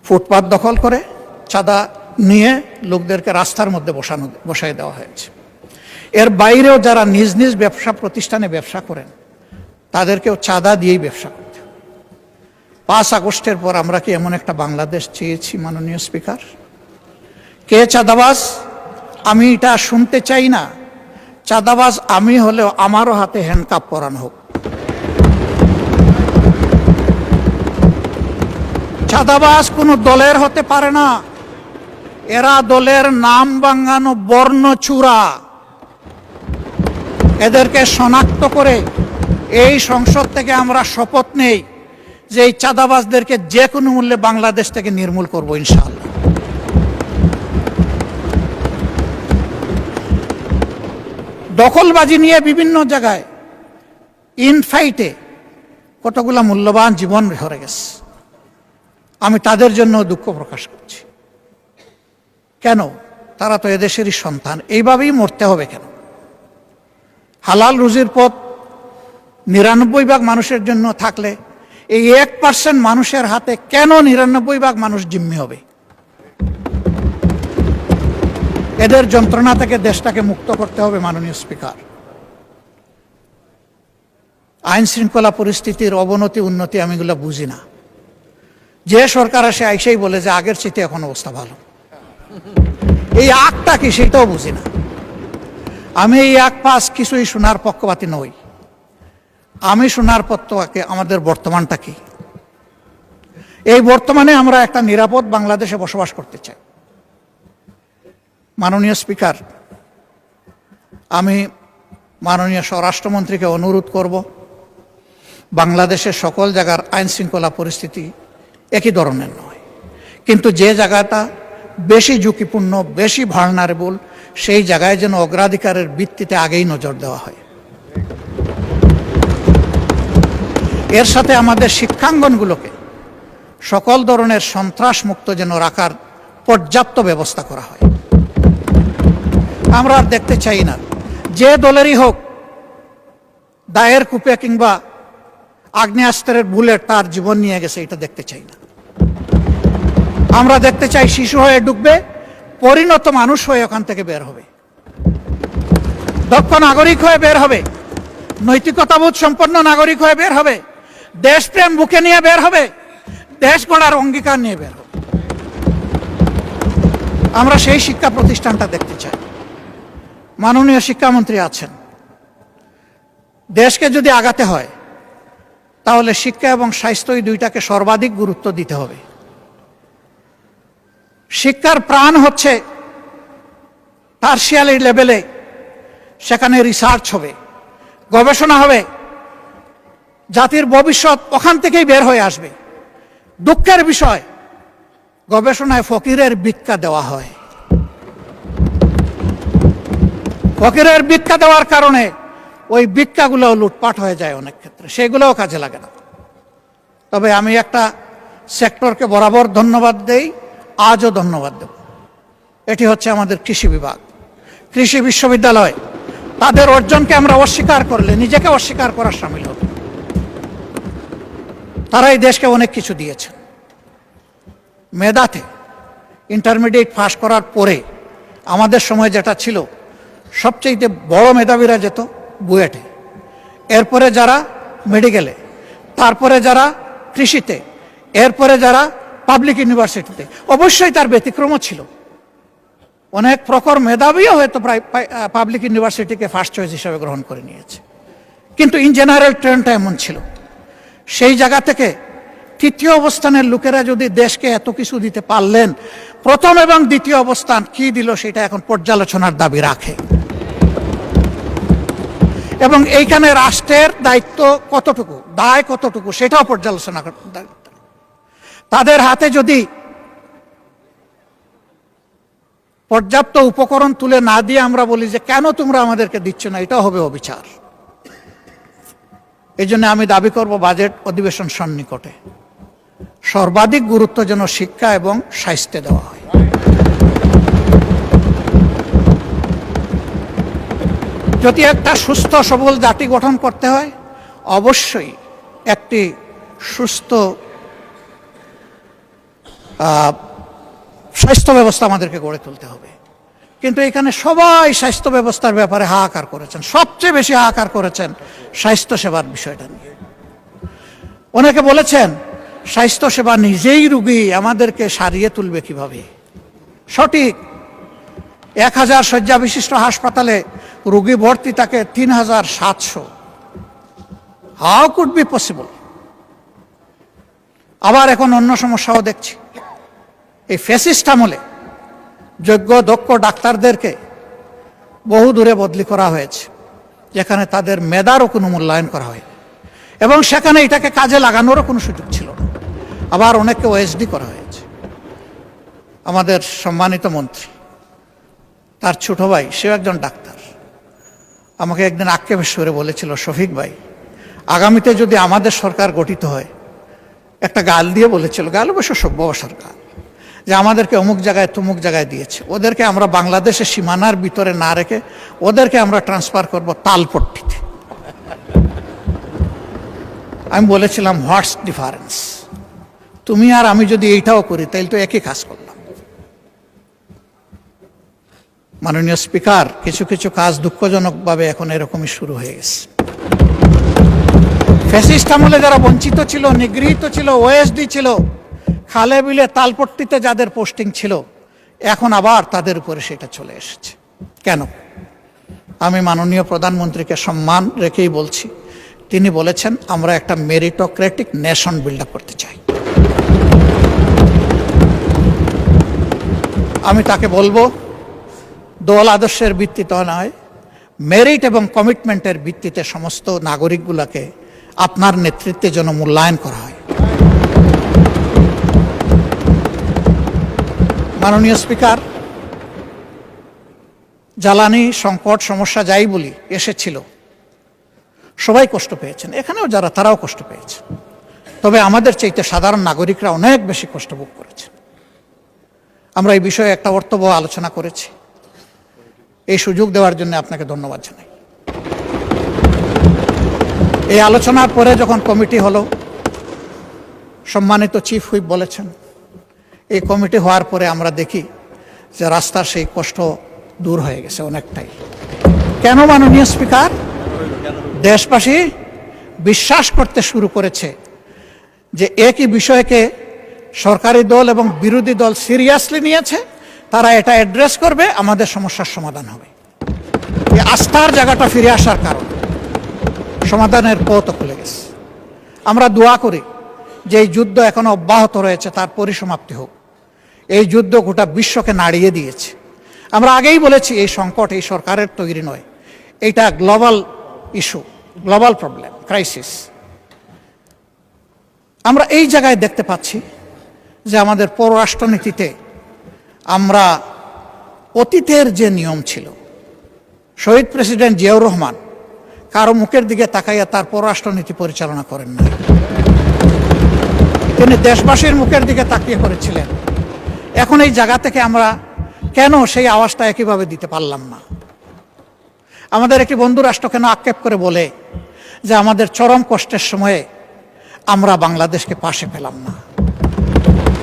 ফুটপাত দখল করে চাঁদা নিয়ে লোকদেরকে রাস্তার মধ্যে বসাই দেওয়া হয়েছে। এর বাইরেও যারা নিজ নিজ ব্যবসা প্রতিষ্ঠানে ব্যবসা করেন, তাদেরকেও চাঁদা দিয়েই ব্যবসা করতে। 5 আগস্টের পর আমরা কি এমন একটা বাংলাদেশ চেয়েছি মাননীয় স্পিকার? কে চাঁদাবাজ? আমি এটা শুনতে চাই না। চাঁদাবাজ আমি হলেও আমারও হাতে হ্যান্ডকাপ পরানো হোক। চাঁদাবাজ কোনো দলের হতে পারে না, এরা দলের নাম ভাঙানো বর্ণচূড়া। এদেরকে শনাক্ত করে এই সংসদ থেকে আমরা শপথ নেই যে এই চাঁদাবাজদেরকে যে কোনো মূল্যে বাংলাদেশ থেকে নির্মূল করব ইনশাআল্লাহ। দখলবাজি নিয়ে বিভিন্ন জায়গায় ইনফাইটে কতগুলা মূল্যবান জীবন হয়ে গেছে, আমি তাদের জন্য দুঃখ প্রকাশ করছি। কেন? তারা তো এদেশেরই সন্তান, এইভাবেই মরতে হবে কেন? হালাল রুজির পথ 99% মানুষের জন্য থাকলে এই 1% মানুষের হাতে কেন 99% মানুষ জিম্মি হবে? এদের যন্ত্রণা থেকে দেশটাকে মুক্ত করতে হবে মাননীয় স্পিকার। আইন শৃঙ্খলা পরিস্থিতির অবনতি উন্নতি আমি এগুলো বুঝি না। যে সরকার আসে আইসেই বলে যে আগের চেয়ে এখন অবস্থা ভালো, এই আগটা কি সেটাও বুঝি না। আমি এই আগ পাস কিছুই শোনার পক্ষপাতী নই। আমি শোনার পক্ষে আমাদের বর্তমানটা কি। এই বর্তমানে আমরা একটা নিরাপদ বাংলাদেশে বসবাস করতে চাই। মাননীয় স্পিকার, আমি মাননীয় স্বরাষ্ট্রমন্ত্রীকে অনুরোধ করব, বাংলাদেশের সকল জায়গার আইন শৃঙ্খলা পরিস্থিতি একই ধরনের নয়, কিন্তু যে জায়গাটা বেশি ঝুঁকিপূর্ণ, বেশি ভালনারেবল, সেই জায়গায় যেন অগ্রাধিকারের ভিত্তিতে আগেই নজর দেওয়া হয়। এর সাথে আমাদের শিক্ষাঙ্গনগুলোকে সকল ধরনের সন্ত্রাস মুক্ত যেন রাখার পর্যাপ্ত ব্যবস্থা করা হয়। আমরা আর দেখতে চাই না যে দলেরই হোক দায়ের কূপে কিংবা আগ্নেয়াস্ত্রের বুলেট তার জীবন নিয়ে গেছে, এটা দেখতে চাই না। আমরা দেখতে চাই শিশু হয়ে ঢুকবে, পরিণত মানুষ হয়ে ওখান থেকে বের হবে। দক্ষ নাগরিক হয়ে বের হবে, নৈতিকতাবোধ সম্পন্ন নাগরিক হয়ে বের হবে, দেশপ্রেম বুকে নিয়ে বের হবে, দেশ গড়ার অঙ্গীকার নিয়ে বের হবে। আমরা সেই শিক্ষা প্রতিষ্ঠানটা দেখতে চাই। মাননীয় শিক্ষামন্ত্রী আছেন, দেশকে যদি আগাতে হয় তাহলে শিক্ষা এবং স্বাস্থ্য এই দুইটাকে সর্বাধিক গুরুত্ব দিতে হবে। শিক্ষার প্রাণ হচ্ছে টারশিয়ারি লেভেলে, সেখানে রিসার্চ হবে, গবেষণা হবে, জাতির ভবিষ্যৎ ওখান থেকেই বের হয়ে আসবে। দুঃখের বিষয়, গবেষণায় ফকিরের ভিক্ষা দেওয়া হয়। ফকিরের ভিক্ষা দেওয়ার কারণে ওই ভিক্ষাগুলো লুটপাট হয়ে যায় অনেক ক্ষেত্রে, সেগুলোও কাজে লাগে না। তবে আমি একটা সেক্টরকে বরাবর ধন্যবাদ দেই, আজও ধন্যবাদ দেব। এটি হচ্ছে আমাদের কৃষি বিভাগ, কৃষি বিশ্ববিদ্যালয়। তাদের অর্জনকে আমরা অস্বীকার করলে নিজেকে অস্বীকার করার সামিল হবে। তারা এই দেশকে অনেক কিছু দিয়েছে। মেধাতে ইন্টারমিডিয়েট পাস করার পরে আমাদের সময় যেটা ছিল, সবচেয়ে বড় মেধাবীরা যেত বুয়েটে, এরপরে যারা মেডিকেলে, তারপরে যারা কৃষিতে, এরপরে যারা পাবলিক ইউনিভার্সিটিতে। অবশ্যই তার ব্যতিক্রমও ছিল, অনেক প্রখর মেধাবীও হয়তো প্রায় পাবলিক ইউনিভার্সিটিকে ফার্স্ট চয়েস হিসেবে গ্রহণ করে নিয়েছে, কিন্তু ইন জেনারেল ট্রেন্ডটা এমন ছিল। সেই জায়গা থেকে তৃতীয় অবস্থানের লোকেরা যদি দেশকে এত কিছু দিতে পারলেন, প্রথম এবং দ্বিতীয় অবস্থান কি দিল সেটা এখন পর্যালোচনার দাবি রাখে। এবং এইখানে রাষ্ট্রের দায়িত্ব কতটুকু, দায় কতটুকু, সেটাও পর্যালোচনা করতে। তাদের হাতে যদি পর্যাপ্ত উপকরণ তুলে না দিয়ে আমরা বলি যে কেন তোমরা আমাদেরকে দিচ্ছ না, এটাও হবে অবিচার। এই জন্য আমি দাবি করব বাজেট অধিবেশন সন্নিকটে সর্বাধিক গুরুত্ব যেন শিক্ষা এবং স্বাস্থ্যে দেওয়া হয়। যদি একটা সুস্থ সবল জাতি গঠন করতে হয়, অবশ্যই একটি সুস্থ স্বাস্থ্য ব্যবস্থা আমাদেরকে গড়ে তুলতে হবে। কিন্তু এখানে সবাই স্বাস্থ্য ব্যবস্থার ব্যাপারে হাহাকার করেছেন, সবচেয়ে বেশি হাহাকার করেছেন স্বাস্থ্য সেবার বিষয়টা নিয়ে। অনেকে বলেছেন স্বাস্থ্য সেবা নিজেই রুগী, আমাদেরকে সারিয়ে তুলবে কিভাবে। সঠিক, 1000 শয্যা বিশিষ্ট হাসপাতালে রুগী ভর্তি থাকে 3700। How could be possible? আবার এখন অন্য সমস্যাও দেখছি। এই ফ্যাসিস্ট আমলে যোগ্য দক্ষ ডাক্তারদেরকে বহু দূরে বদলি করা হয়েছে, যেখানে তাদের মেধারও কোনো মূল্যায়ন করা হয়, এবং সেখানে এটাকে কাজে লাগানোরও কোনো সুযোগ ছিল না। আবার অনেককে ওএসডি করা হয়েছে। আমাদের সম্মানিত মন্ত্রী, তার ছোট ভাই, সেও একজন ডাক্তার, আমাকে একদিন আক্ষেপের সুরে বলেছিল, শফিক ভাই, আগামীতে যদি আমাদের সরকার গঠিত হয়, একটা গাল দিয়ে বলেছিল, গাল অবশ্য সভ্যভাষার গাল, যে আমাদেরকে অমুক জায়গায় তমুক জায়গায় দিয়েছে, ওদেরকে আমরা বাংলাদেশের সীমানার ভিতরে না রেখে ওদেরকে আমরা ট্রান্সফার করব তালপট্টিতে। আমি বলেছিলাম, হোয়াটস ডিফারেন্স? তুমি আর আমি যদি এইটাও করি তাহলে তো একই কাজ করলাম। মাননীয় স্পিকার, কিছু কিছু কাজ দুঃখজনকভাবে এখন এরকমই শুরু হয়ে গেছে। ফ্যাসিস্ট আমলে যারা বঞ্চিত ছিল, নিগৃহীত ছিল, ওএসডি ছিল, খালে বিলে তালপট্টিতে যাদের পোস্টিং ছিল, এখন আবার তাদের উপরে সেটা চলে এসেছে। কেন? আমি মাননীয় প্রধানমন্ত্রীকে সম্মান রেখেই বলছি, তিনি বলেছেন আমরা একটা মেরিটোক্রেটিক নেশন বিল্ড আপ করতে চাই। আমি তাকে বলবো, দল আদর্শের ভিত্তিতে নয়, মেরিট এবং কমিটমেন্টের ভিত্তিতে সমস্ত নাগরিকগুলোকে আপনার নেতৃত্বে যেন মূল্যায়ন করা হয়। মাননীয় স্পিকার, জ্বালানি সংকট সমস্যা যাই বলি এসেছিল, সবাই কষ্ট পেয়েছেন, এখানেও যারা তারাও কষ্ট পেয়েছে। তবে আমাদের চাইতে সাধারণ নাগরিকরা অনেক বেশি কষ্ট ভোগ করেছে। আমরা এই বিষয়ে একটা অর্থবহ আলোচনা করেছি। এই সুযোগ দেওয়ার জন্য আপনাকে ধন্যবাদ জানাই। এই আলোচনার পরে যখন কমিটি হলো, সম্মানিত চিফ হুইপ বলেছেন, এই কমিটি হওয়ার পরে আমরা দেখি যে রাস্তার সেই কষ্ট দূর হয়ে গেছে অনেকটাই। কেন মাননীয় স্পিকার? দেশবাসী বিশ্বাস করতে শুরু করেছে যে একই বিষয়কে সরকারি দল এবং বিরোধী দল সিরিয়াসলি নিয়েছে, তারা এটা অ্যাড্রেস করবে, আমাদের সমস্যার সমাধান হবে। এই আস্থার জায়গাটা ফিরে আসার কারণ সমাধানের পথ খুলে গেছে। আমরা দোয়া করি যে এই যুদ্ধ এখনো অব্যাহত রয়েছে, তার পরিসমাপ্তি হোক। এই যুদ্ধ গোটা বিশ্বকে নাড়িয়ে দিয়েছে। আমরা আগেই বলেছি এই সংকট এই সরকারের তৈরি নয়, এটা global issue, global problem, crisis. আমরা এই জায়গায় দেখতে পাচ্ছি যে আমাদের পররাষ্ট্রনীতিতে আমরা অতীতের যে নিয়ম ছিল, শহীদ প্রেসিডেন্ট জিয়াউর রহমান কারো মুখের দিকে তাকাইয়া তার পররাষ্ট্রনীতি পরিচালনা করেন না, তিনি দেশবাসীর মুখের দিকে তাকিয়ে করেছিলেন। এখন এই জায়গা থেকে আমরা কেন সেই আওয়াজটা একইভাবে দিতে পারলাম না? আমাদের একটি বন্ধু রাষ্ট্র কেন আক্ষেপ করে বলে যে আমাদের চরম কষ্টের সময়ে আমরা বাংলাদেশকে পাশে পেলাম না?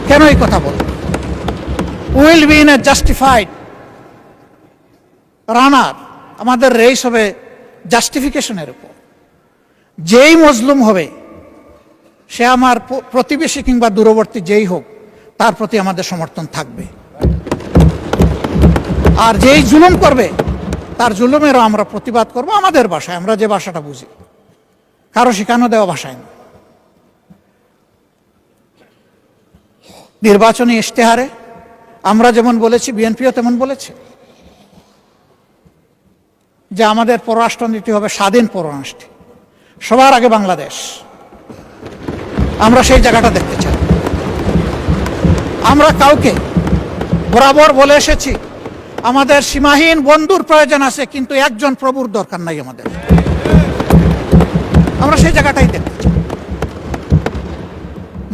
কেন এই কথা বল? Will be in a justified runner, আমাদের রেস হবে জাস্টিফিকেশনের উপর। যেই মজলুম হবে সে আমার প্রতিবেশী কিংবা দূরবর্তী যেই হোক, তার প্রতি আমাদের সমর্থন থাকবে। আর যেই জুলুম করবে তার জুলুমেরও আমরা প্রতিবাদ করব আমাদের ভাষায়, আমরা যে ভাষাটা বুঝি, কারো শেখানো দেওয়া ভাষায় না। নির্বাচনী ইশতেহারে আমরা যেমন বলেছি, বিএনপিও তেমন বলেছে যে আমাদের পররাষ্ট্রনীতি হবে স্বাধীন পররাষ্ট্র, সবার আগে বাংলাদেশ। আমরা সেই জায়গাটা দেখতে চাই। আমরা কাউকে বরাবর বলে এসেছি আমাদের সীমাহীন বন্ধুর প্রয়োজন আছে, কিন্তু একজন প্রভুর দরকার নাই আমাদের। আমরা সেই জায়গাটাই দেখতে চাই।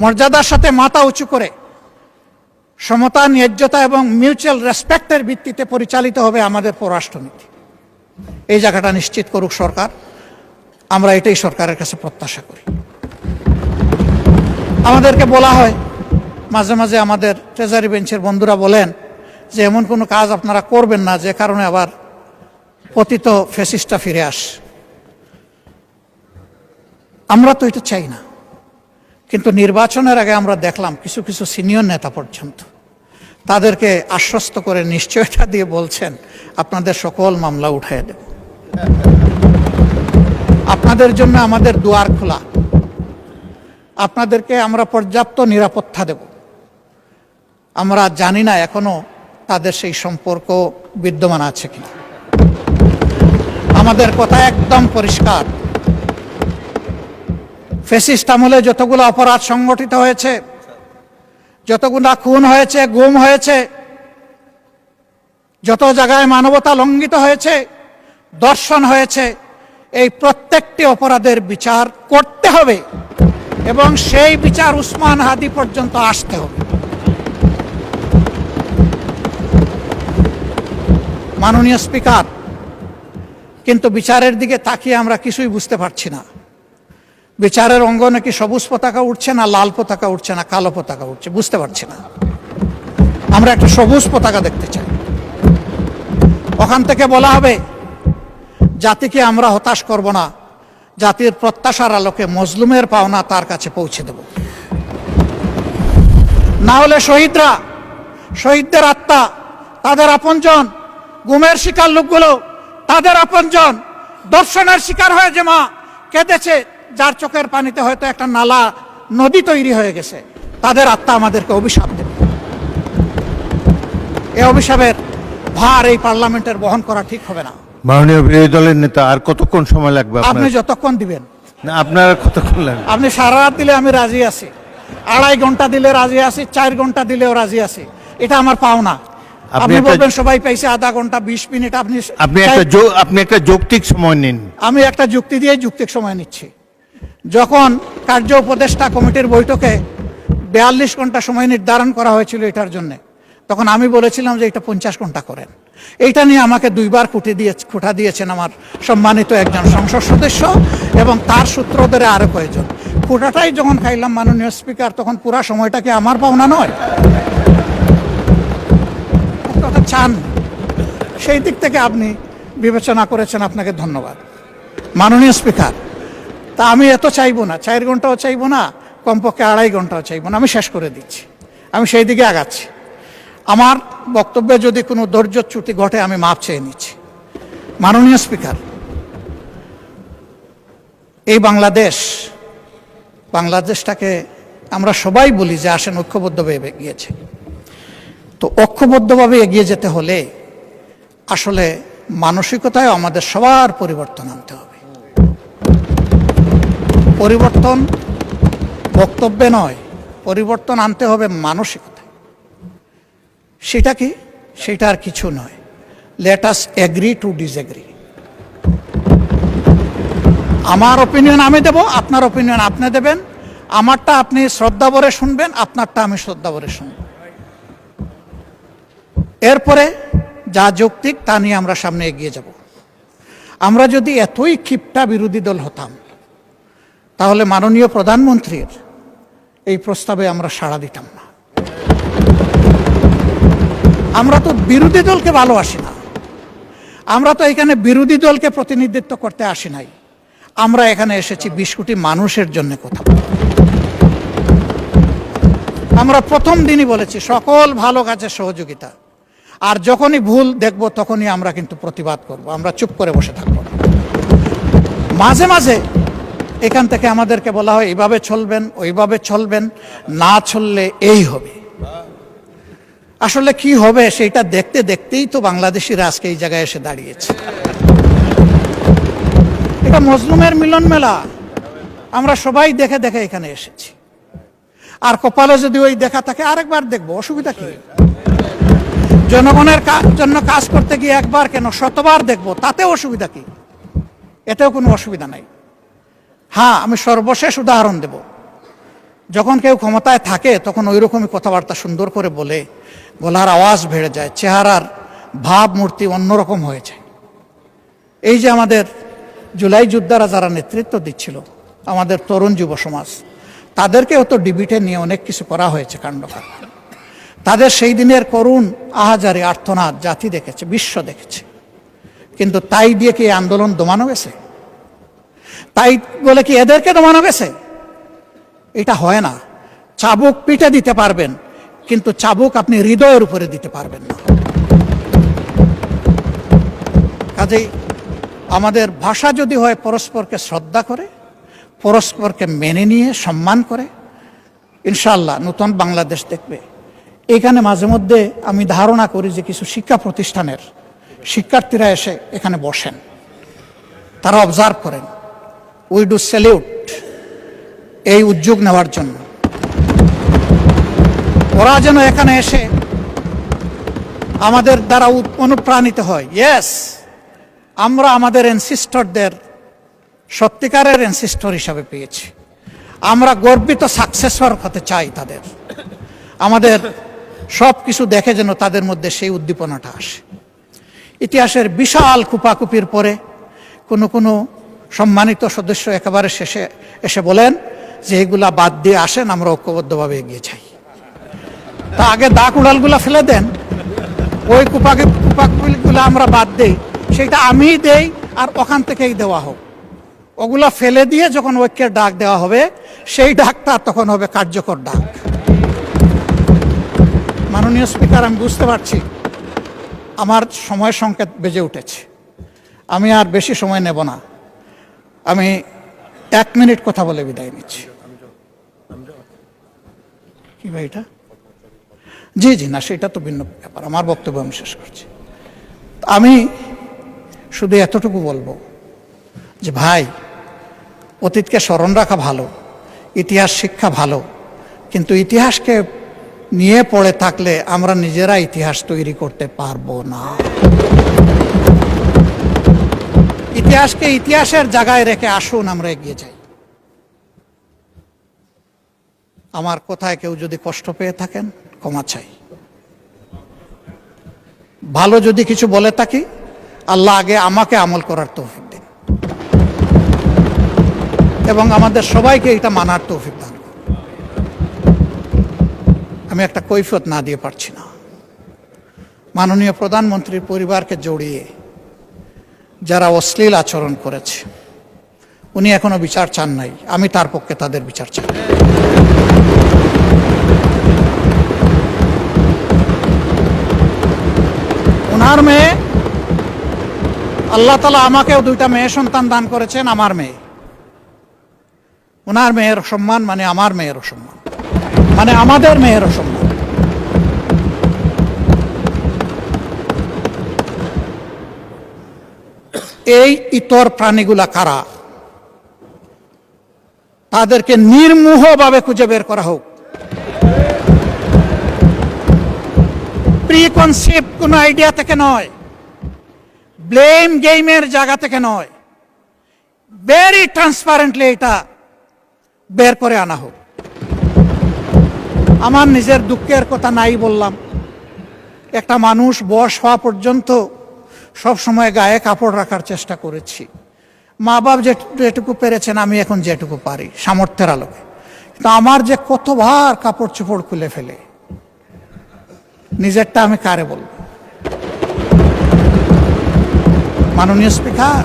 মর্যাদার সাথে মাথা উঁচু করে সমতা, ন্যায্যতা এবং মিউচুয়াল রেসপেক্টের ভিত্তিতে পরিচালিত হবে আমাদের পররাষ্ট্রনীতি। এই জায়গাটা নিশ্চিত করুক সরকার, আমরা এটাই সরকারের কাছে প্রত্যাশা করি। আমাদেরকে বলা হয় মাঝে মাঝে, আমাদের ট্রেজারি বেঞ্চের বন্ধুরা বলেন যে এমন কোনো কাজ আপনারা করবেন না যে কারণে আবার পতিত ফ্যাসিস্টটা ফিরে আস। আমরা তো এটা চাই না, কিন্তু নির্বাচনের আগে আমরা দেখলাম কিছু কিছু সিনিয়র নেতা পর্যন্ত তাদেরকে আশ্বস্ত করে নিশ্চয়তা দিয়ে বলছেন আপনাদের সকল মামলা উঠিয়ে দেব, আপনাদের জন্য আমাদের দুয়ার খোলা, আপনাদেরকে আমরা পর্যাপ্ত নিরাপত্তা দেব। আমরা জানি না এখনো তাদের সেই সম্পর্ক বিদ্যমান আছে কিনা। আমাদের কথা একদম পরিষ্কার, ফ্যাসিস্ট আমলে যতগুলো অপরাধ সংগঠিত হয়েছে, যতগুলো খুন হয়েছে, গুম হয়েছে, যত জায়গায় মানবতা লঙ্ঘিত হয়েছে, দর্শন হয়েছে, এই প্রত্যেকটি অপরাধের বিচার করতে হবে এবং সেই বিচার উসমান হাদি পর্যন্ত আসতে হবে। মাননীয় স্পিকার, কিন্তু বিচারের দিকে তাকিয়ে আমরা কিছুই বুঝতে পারছি না। বিচারের অঙ্গনে কি সবুজ পতাকা উঠছে না লাল পতাকা উঠছে না কালো পতাকা উঠছে, বুঝতে পারছি না। আমরা একটা সবুজ পতাকা দেখতে চাই। ওখান থেকে বলা হবে জাতিকে আমরা হতাশ করব না, জাতির প্রত্যাশার আলোকে মজলুমের পাওনা তার কাছে পৌঁছে দেব। না হলে শহীদরা, শহীদদের আত্মা, তাদের আপনজন, গুমের শিকার লোকগুলো তাদের আপনজন, দর্শনের শিকার হয়ে যে মা কেঁদেছে, যার চোখের পানিতে হয়তো একটা নালা নদী তৈরি হয়ে গেছে, তাদের আত্মা আমাদেরকে অভিশাপ দেবে। এই অভিশাপের ভার এই পার্লামেন্টের বহন করা ঠিক হবে না। মাননীয় বিরোধী দলের নেতা, আর কতক্ষণ সময় লাগবে? আপনি যতক্ষণ দিবেন। না, আপনার কতক্ষণ লাগবে? আপনি সারা রাত দিলে আমি রাজি আছি, 2.5 ঘন্টা দিলে রাজি আছি, 4 ঘন্টা দিলেও রাজি আছি। এটা আমার পাওনা। আপনি বলবেন সবাই পাইছে আধা ঘন্টা 20 মিনিট, আপনি একটা যৌক্তিক সময় নিন। আমি একটা যুক্তি দিয়ে যৌক্তিক সময় নিচ্ছি। যখন কার্য উপদেষ্টা কমিটির বৈঠকে 42 ঘন্টা সময় নির্ধারণ করা হয়েছিল এটার জন্য, তখন আমি বলেছিলাম যে এটা 50 ঘন্টা করেন। এইটা নিয়ে আমাকে 2 বার খুঁটা দিয়েছেন আমার সম্মানিত একজন সংসদ সদস্য এবং তার সূত্র ধরে আরো কয়েকজন। খুঁটাটাই যখন খাইলাম মাননীয় স্পিকার, তখন পুরা সময়টাকে আমার পাওনা নয়? কথা চান সেই দিক থেকে আপনি বিবেচনা করেছেন, আপনাকে ধন্যবাদ। মাননীয় স্পিকার, তা আমি এত চাইবো না, 4 ঘন্টাও চাইবো না, কমপক্ষে 2.5 ঘন্টাও চাইবো না, আমি শেষ করে দিচ্ছি, আমি সেই দিকে আগাচ্ছি। আমার বক্তব্যে যদি কোনো ধৈর্যচ্যুতি ঘটে আমি মাপ চেয়ে নিচ্ছি। মাননীয় স্পিকার, এই বাংলাদেশটাকে আমরা সবাই বলি যে আসেন ঐক্যবদ্ধভাবে এগিয়েছে, তো ঐক্যবদ্ধভাবে এগিয়ে যেতে হলে আসলে মানসিকতায় আমাদের সবার পরিবর্তন আনতে হবে। পরিবর্তন বক্তব্যে নয়, পরিবর্তন আনতে হবে মানসিকতায়। সেটা কি? সেটা আর কিছু নয়, let us agree to disagree. আমার অপিনিয়ন আমি দেব, আপনার অপিনিয়ন আপনি দেবেন, আমারটা আপনি শ্রদ্ধা ভরে শুনবেন, আপনারটা আমি শ্রদ্ধা ভরে শুনব। এরপরে যা যৌক্তিক তা নিয়ে আমরা সামনে এগিয়ে যাব। আমরা যদি এতই ক্ষিপ্তা বিরোধী দল হতাম তাহলে মাননীয় প্রধানমন্ত্রীর এই প্রস্তাবে আমরা সাড়া দিতাম না। আমরা তো বিরোধী দলকে ভালোবাসি না, আমরা তো এখানে বিরোধী দলকে প্রতিনিধিত্ব করতে আসি নাই, আমরা এখানে এসেছি 20 কোটি মানুষের জন্য কথা বলতে। আমরা প্রথম দিনই বলেছি সকল ভালো কাজে সহযোগিতা, আর যখনই ভুল দেখব তখনই আমরা কিন্তু প্রতিবাদ করব, আমরা চুপ করে বসে থাকব না। মাঝে মাঝে এখান থেকে আমাদেরকে বলা হয় এইভাবে চলবেন, ওইভাবে চলবেন, না চললে এই হবে। আসলে কি হবে সেইটা দেখতে দেখতেই তো বাংলাদেশিরা আজকে এই জায়গায় এসে দাঁড়িয়েছে। এটা মজলুমের মিলন মেলা, আমরা সবাই দেখে দেখে এখানে এসেছি। আর কপালে যদি ওই দেখা থাকে আরেকবার দেখবো, অসুবিধা কি? জনগণের জন্য কাজ করতে গিয়ে একবার কেন 100বার দেখবো, তাতে অসুবিধা কি? এতেও কোনো অসুবিধা নাই। হ্যাঁ, আমি সর্বশেষ উদাহরণ দেব, যখন কেউ ক্ষমতায় থাকে তখন ওই রকমই কথাবার্তা সুন্দর করে বলে, গলার আওয়াজ বেড়ে যায়, চেহারার ভাবমূর্তি অন্যরকম হয়ে যায়। এই যে আমাদের জুলাই যোদ্ধারা যারা নেতৃত্ব দিচ্ছিল, আমাদের তরুণ যুব সমাজ, তাদেরকেও তো ডিবিটে নিয়ে অনেক কিছু করা হয়েছে, কাণ্ডকারখানা। তাদের সেই দিনের করুণ আহাজারি আর্তনাদ জাতি দেখেছে, বিশ্ব দেখেছে, কিন্তু তাই দিয়ে কি আন্দোলন দমানো গেছে? তাই বলে কি এদেরকে দমানো গেছে? এটা হয় না। চাবুক পিঠে দিতে পারবেন, কিন্তু চাবুক আপনি হৃদয়ের উপরে দিতে পারবেন না। কাজেই আমাদের ভাষা যদি হয় পরস্পরকে শ্রদ্ধা করে, পরস্পরকে মেনে নিয়ে সম্মান করে, ইনশাআল্লাহ নতুন বাংলাদেশ দেখবে। এখানে মাঝে মধ্যে আমি ধারণা করি যে কিছু শিক্ষা প্রতিষ্ঠানের শিক্ষার্থীরা এসে এখানে বসেন, তারা অবজার্ভ করেন। উই ডু স্যালিউট এই উদ্যোগ নেওয়ার জন্য। ওরা যেন এখানে এসে আমাদের দ্বারা অনুপ্রাণিত হয়। ইয়েস, আমরা আমাদের এনসিস্টরদের সত্যিকারের এনসিস্টর হিসাবে পেয়েছি। আমরা গর্বিত সাকসেসর হতে চাই তাদের। আমাদের সব কিছু দেখে যেন তাদের মধ্যে সেই উদ্দীপনাটা আসে। ইতিহাসের বিশাল কুপাকুপির পরে কোনো সম্মানিত সদস্য একেবারে শেষে এসে বলেন যে এগুলা বাদ দিয়ে আসেন, আমরা ঐক্যবদ্ধভাবে এগিয়ে যাই। তা আগে দাগ উড়ালগুলা ফেলে দেন, ওই কুপাকুপিগুলো আমরা বাদ দেই, সেটা আমিই দেই আর ওখান থেকেই দেওয়া হোক। ওগুলা ফেলে দিয়ে যখন ঐক্যের ডাক দেওয়া হবে, সেই ডাকটা তখন হবে কার্যকর ডাক। মাননীয় স্পিকার, আমি বুঝতে পারছি আমার সময় সংকেত বেজে উঠেছে, আমি আর বেশি সময় নেব না। আমি 1 মিনিট কথা বলে বিদায় নিচ্ছি। কি ভাই এটা? জি জি, না সেটা তো ভিন্ন ব্যাপার, আমার বক্তব্য আমি শেষ করছি। আমি শুধু এতটুকু বলবো যে ভাই, অতীতকে স্মরণ রাখা ভালো, ইতিহাস শিক্ষা ভালো, কিন্তু ইতিহাসকে নিয়ে পড়ে থাকলে আমরা নিজেরা ইতিহাস তৈরি করতে পারবো না। ইতিহাসকে ইতিহাসের জায়গায় রেখে আসুন আমরা এগিয়ে যাই। আমার কথায় কেউ যদি কষ্ট পেয়ে থাকেন ক্ষমা চাই। ভালো যদি কিছু বলে থাকি, আল্লাহ আগে আমাকে আমল করার তৌফিক দিন এবং আমাদের সবাইকে এটা মানার তৌফিক দান। আমি একটা কৈফিয়ত না দিয়ে পারছি না। মাননীয় প্রধানমন্ত্রীর পরিবারকে জড়িয়ে যারা অশ্লীল আচরণ করেছে, উনি এখনো বিচার চান নাই, আমি তার পক্ষে তাদের বিচার চাই। ওনার মেয়ে, আল্লাহ তাআলা আমাকেও 2টা মেয়ে সন্তান দান করেছেন, আমার মেয়ে। ওনার মেয়ের সম্মান মানে আমার মেয়েরও সম্মান, মানে আমাদের মেয়েরও সম্মান। এই ইতর প্রাণীগুলা কারা, তাদেরকে নির্মোহভাবে খুঁজে বের করা হোক। প্রিকনসেপ্ট কোন আইডিয়া থেকে নয়, ব্লেম গেমের জায়গা থেকে নয়, ভেরি ট্রান্সপারেন্টলি এটা বের করে আনা হোক। আমার নিজের দুঃখের কথা নাই বললাম, একটা মানুষ বয়স হওয়া পর্যন্ত সব সময় গায়ে কাপড় রাখার চেষ্টা করেছি। মা বাপ যেটুকু পেরেছেন, আমি এখন যেটুকু পারি সামর্থ্যের আলোকে। কিন্তু আমার যে কতবার কাপড় চোপড় খুলে ফেলে, নিজেরটা আমি কারে বলবো? মাননীয় স্পিকার,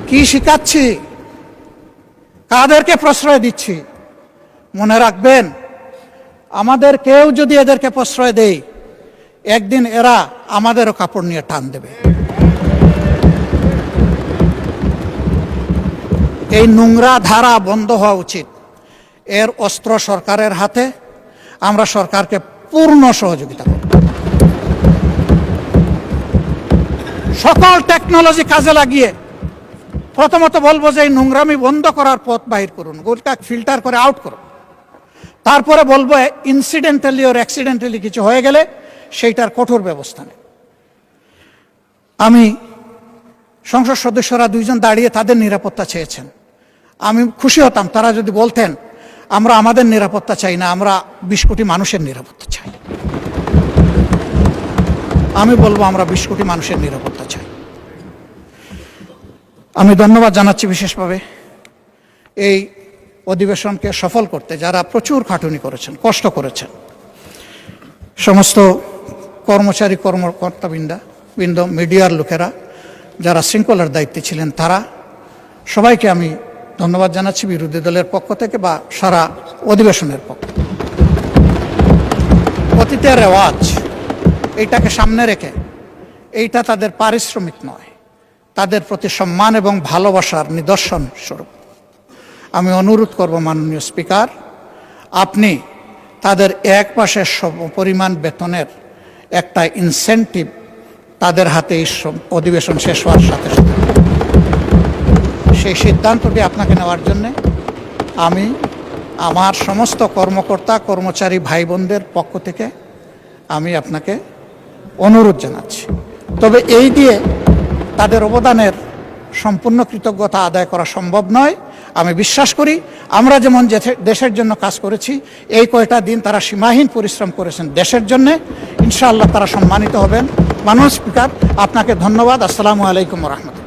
কি শিখাচ্ছি, কাদেরকে প্রশ্রয় দিচ্ছি? মনে রাখবেন, আমাদের কেউ যদি এদেরকে প্রশ্রয় দেই, একদিন এরা আমাদেরও কাপড় নিয়ে টান দেবে। এই নোংরা ধারা বন্ধ হওয়া উচিত। এর অস্ত্র সরকারের হাতে, আমরা সরকারকে পূর্ণ সহযোগিতা করব। সকল টেকনোলজি কাজে লাগিয়ে প্রথমত বলবো যে এই নোংরামি বন্ধ করার পথ বাহির করুন, গোটা ফিল্টার করে আউট করুন। তারপরে বলবো ইনসিডেন্টালি ওর অ্যাক্সিডেন্টালি কিছু হয়ে গেলে সেইটার কঠোর ব্যবস্থা নেই। আমি সংসদ সদস্যরা 2 জন দাঁড়িয়ে তাদের নিরাপত্তা চেয়েছেন, আমি খুশি হতাম তারা যদি বলতেন আমরা আমাদের নিরাপত্তা চাই না, আমরা 20 কোটি মানুষের নিরাপত্তা চাই। আমি বলবো আমরা 20 কোটি মানুষের নিরাপত্তা চাই। আমি ধন্যবাদ জানাচ্ছি বিশেষভাবে এই অধিবেশনকে সফল করতে যারা প্রচুর খাটুনি করেছেন, কষ্ট করেছেন। সমস্ত কর্মচারী, কর্মকর্তাবৃন্দ, মিডিয়ার লোকেরা যারা শৃঙ্খলার দায়িত্বে ছিলেন, তারা সবাইকে আমি ধন্যবাদ জানাচ্ছি বিরোধী দলের পক্ষ থেকে বা সারা অধিবেশনের পক্ষ। অতীতের রেওয়াজ এইটাকে সামনে রেখে, এইটা তাদের পারিশ্রমিক নয়, তাদের প্রতি সম্মান এবং ভালোবাসার নিদর্শন স্বরূপ আমি অনুরোধ করব মাননীয় স্পিকার, আপনি তাদের এক মাসের পরিমাণ বেতনের একটা ইনসেন্টিভ তাদের হাতে এই অধিবেশন শেষ হওয়ার সাথে সাথে সেই সিদ্ধান্তটি আপনাকে নেওয়ার জন্যে আমি আমার সমস্ত কর্মকর্তা কর্মচারী ভাই বোনদের পক্ষ থেকে আমি আপনাকে অনুরোধ জানাচ্ছি। তবে এই দিয়ে তাদের অবদানের সম্পূর্ণ কৃতজ্ঞতা আদায় করা সম্ভব নয়। আমি বিশ্বাস করি আমরা যেমন দেশের জন্য কাজ করেছি, এই কয়টা দিন তারা সীমাহীন পরিশ্রম করেছেন দেশের জন্যে, ইনশাআল্লাহ তারা সম্মানিত হবেন। মাননীয় স্পিকার, আপনাকে ধন্যবাদ। আসসালামু আলাইকুম ওয়া রাহমাতুল্লাহ।